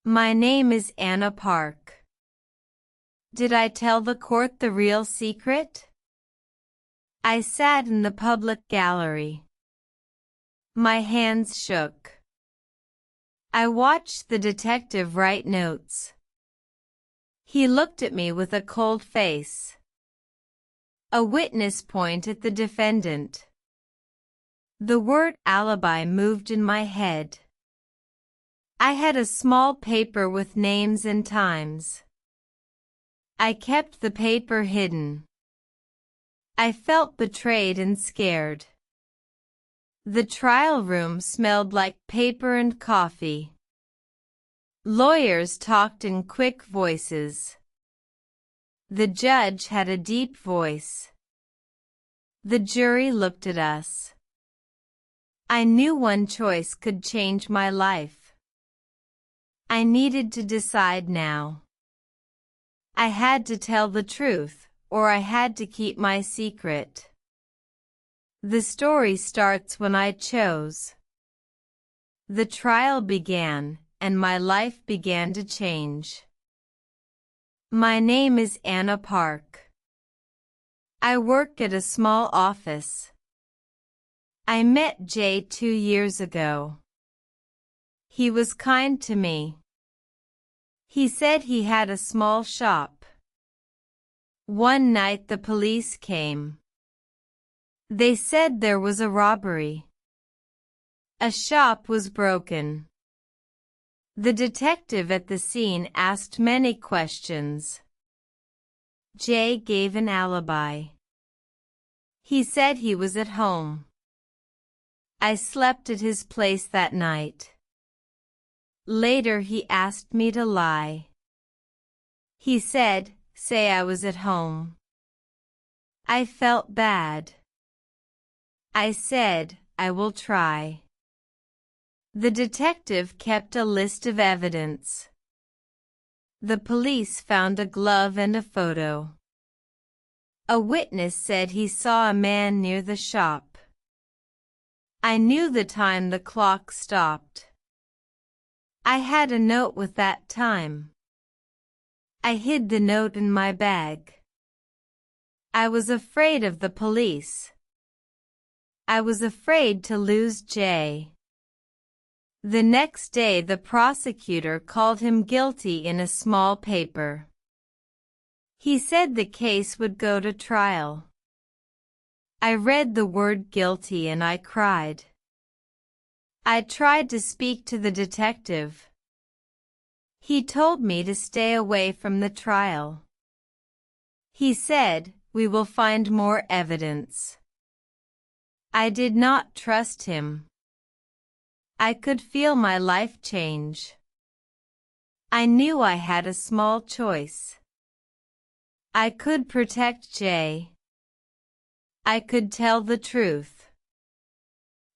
My name is Anna Park. Did I tell the court the real secret? I sat in the public gallery. My hands shook. I watched the detective write notes. He looked at me with a cold face. A witness pointed at the defendant. The word alibi moved in my head. I had a small paper with names and times. I kept the paper hidden. I felt betrayed and scared. The trial room smelled like paper and coffee. Lawyers talked in quick voices. The judge had a deep voice. The jury looked at us. I knew one choice could change my life. I needed to decide now. I had to tell the truth, or I had to keep my secret. The story starts when I chose. The trial began, and my life began to change. My name is Anna Park. I work at a small office. I met Jay 2 years ago. He was kind to me. He said he had a small shop. One night the police came. They said there was a robbery. A shop was broken. The detective at the scene asked many questions. Jay gave an alibi. He said he was at home. I slept at his place that night. Later he asked me to lie. He said, "Say I was at home." I felt bad. I said, "I will try." The detective kept a list of evidence. The police found a glove and a photo. A witness said he saw a man near the shop. I knew the time the clock stopped. I had a note with that time. I hid the note in my bag. I was afraid of the police. I was afraid to lose Jay. The next day the prosecutor called him guilty in a small paper. He said the case would go to trial. I read the word guilty and I cried. I tried to speak to the detective. He told me to stay away from the trial. He said, "We will find more evidence." I did not trust him. I could feel my life change. I knew I had a small choice. I could protect Jay. I could tell the truth.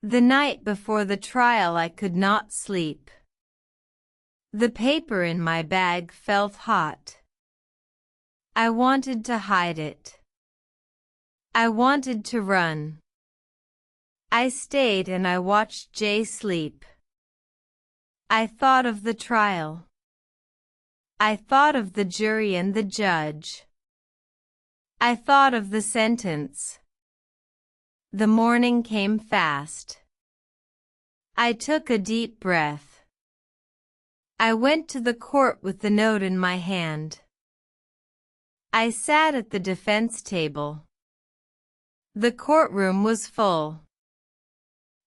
The night before the trial I could not sleep. The paper in my bag felt hot. I wanted to hide it. I wanted to run. I stayed and I watched Jay sleep. I thought of the trial. I thought of the jury and the judge. I thought of the sentence. The morning came fast. I took a deep breath. I went to the court with the note in my hand. I sat at the defense table. The courtroom was full.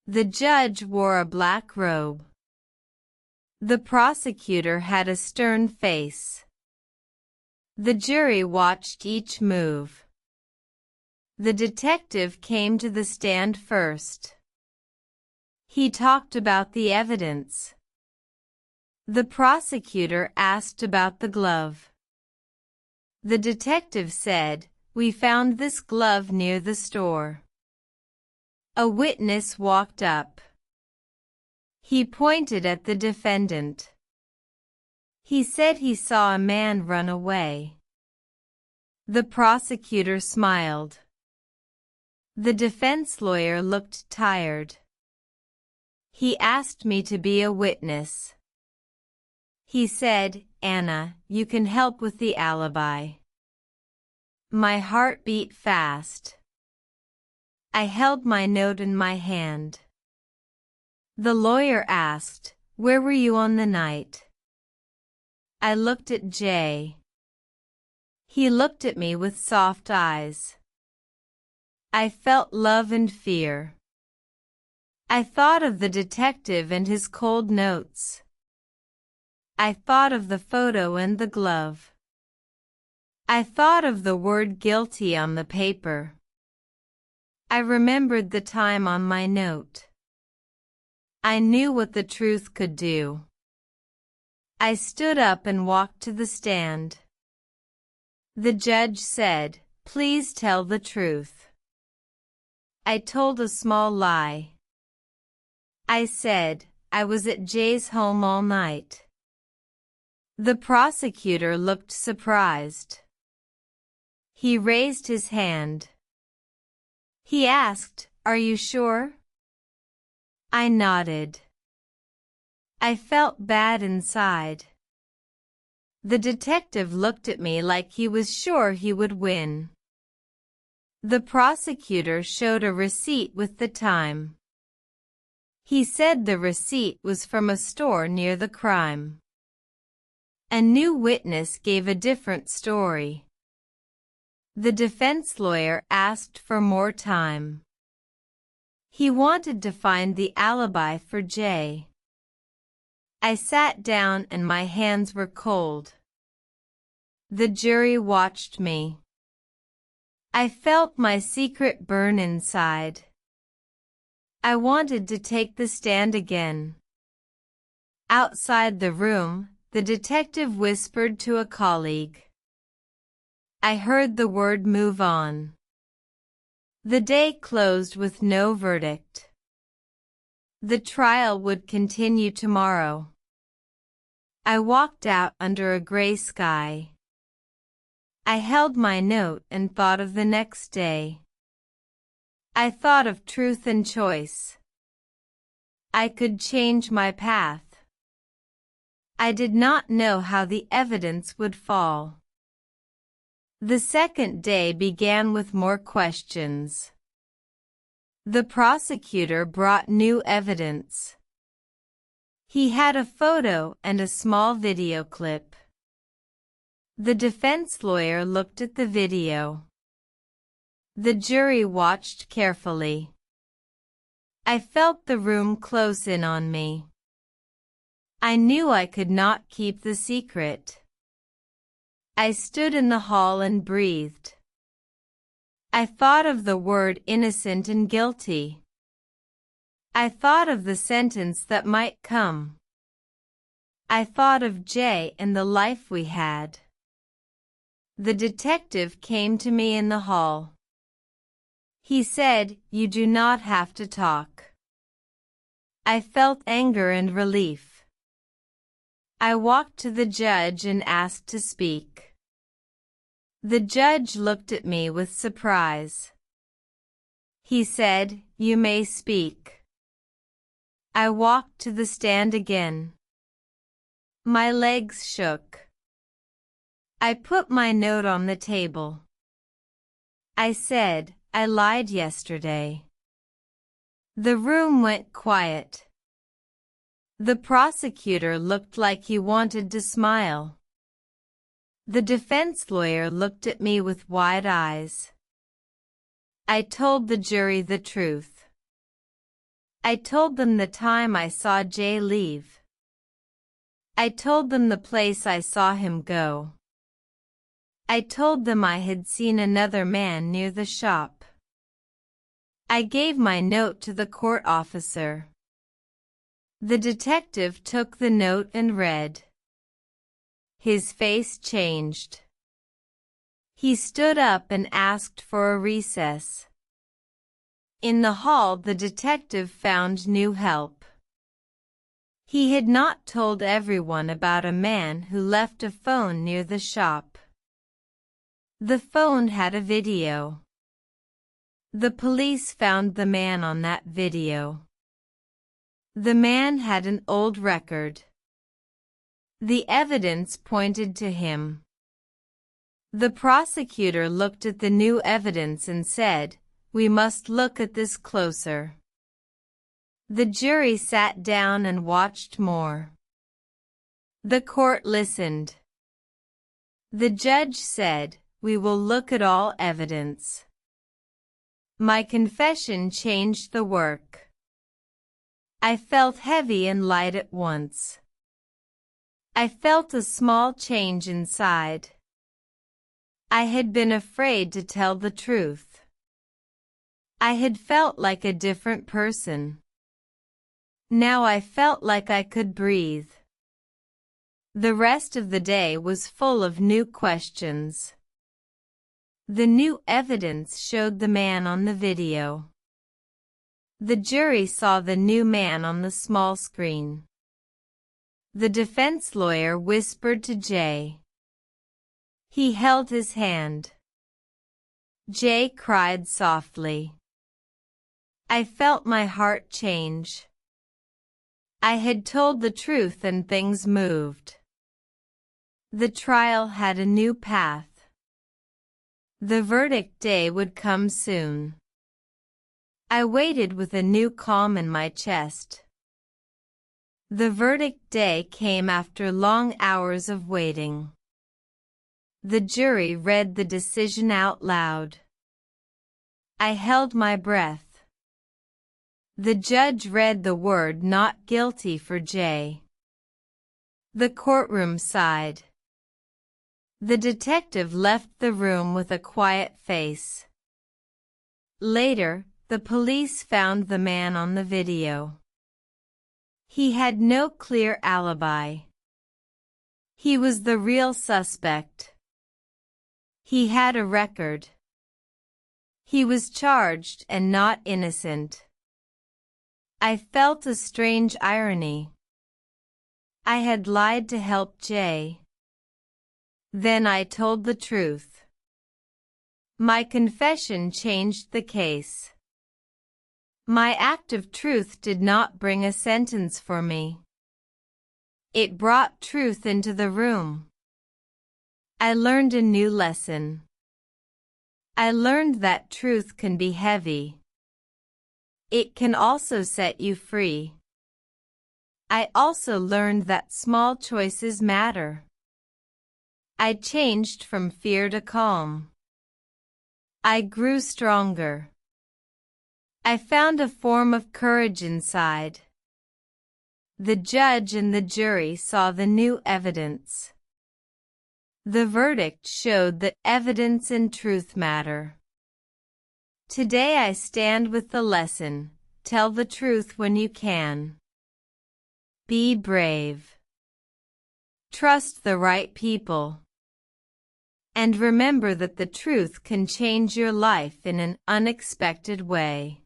The judge wore a black robe. The prosecutor had a stern face. The jury watched each move. The detective came to the stand first. He talked about the evidence. The prosecutor asked about the glove. The detective said, "We found this glove near the store." A witness walked up. He pointed at the defendant. He said he saw a man run away. The prosecutor smiled. The defense lawyer looked tired. He asked me to be a witness. He said, "Anna, you can help with the alibi." My heart beat fast. I held my note in my hand. The lawyer asked, "Where were you on the night?" I looked at Jay. He looked at me with soft eyes. I felt love and fear. I thought of the detective and his cold notes. I thought of the photo and the glove. I thought of the word guilty on the paper. I remembered the time on my note. I knew what the truth could do. I stood up and walked to the stand. The judge said, "Please tell the truth." I told a small lie. I said, I was at Jay's home all night. The prosecutor looked surprised. He raised his hand. He asked, "Are you sure?" I nodded. I felt bad inside. The detective looked at me like he was sure he would win. The prosecutor showed a receipt with the time. He said the receipt was from a store near the crime. A new witness gave a different story. The defense lawyer asked for more time. He wanted to find the alibi for Jay. I sat down and my hands were cold. The jury watched me. I felt my secret burn inside. I wanted to take the stand again. Outside the room, the detective whispered to a colleague. I heard the word "move on." The day closed with no verdict. The trial would continue tomorrow. I walked out under a gray sky. I held my note and thought of the next day. I thought of truth and choice. I could change my path. I did not know how the evidence would fall. The second day began with more questions. The prosecutor brought new evidence. He had a photo and a small video clip. The defense lawyer looked at the video. The jury watched carefully. I felt the room close in on me. I knew I could not keep the secret. I stood in the hall and breathed. I thought of the word innocent and guilty. I thought of the sentence that might come. I thought of Jay and the life we had. The detective came to me in the hall. He said, "You do not have to talk." I felt anger and relief. I walked to the judge and asked to speak. The judge looked at me with surprise. He said, "You may speak." I walked to the stand again. My legs shook. I put my note on the table. I said, "I lied yesterday." The room went quiet. The prosecutor looked like he wanted to smile. The defense lawyer looked at me with wide eyes. I told the jury the truth. I told them the time I saw Jay leave. I told them the place I saw him go. I told them I had seen another man near the shop. I gave my note to the court officer. The detective took the note and read. His face changed. He stood up and asked for a recess. In the hall, the detective found new help. He had not told everyone about a man who left a phone near the shop. The phone had a video. The police found the man on that video. The man had an old record. The evidence pointed to him. The prosecutor looked at the new evidence and said, "We must look at this closer." The jury sat down and watched more. The court listened. The judge said, "We will look at all evidence." My confession changed the work. I felt heavy and light at once. I felt a small change inside. I had been afraid to tell the truth. I had felt like a different person. Now I felt like I could breathe. The rest of the day was full of new questions. The new evidence showed the man on the video. The jury saw the new man on the small screen. The defense lawyer whispered to Jay. He held his hand. Jay cried softly. I felt my heart change. I had told the truth and things moved. The trial had a new path. The verdict day would come soon. I waited with a new calm in my chest. The verdict day came after long hours of waiting. The jury read the decision out loud. I held my breath. The judge read the word "not guilty" for Jay. The courtroom sighed. The detective left the room with a quiet face. Later, the police found the man on the video. He had no clear alibi. He was the real suspect. He had a record. He was charged and not innocent. I felt a strange irony. I had lied to help Jay. Then I told the truth. My confession changed the case. My act of truth did not bring a sentence for me. It brought truth into the room. I learned a new lesson. I learned that truth can be heavy. It can also set you free. I also learned that small choices matter. I changed from fear to calm. I grew stronger. I found a form of courage inside. The judge and the jury saw the new evidence. The verdict showed that evidence and truth matter. Today I stand with the lesson: tell the truth when you can. Be brave. Trust the right people. And remember that the truth can change your life in an unexpected way.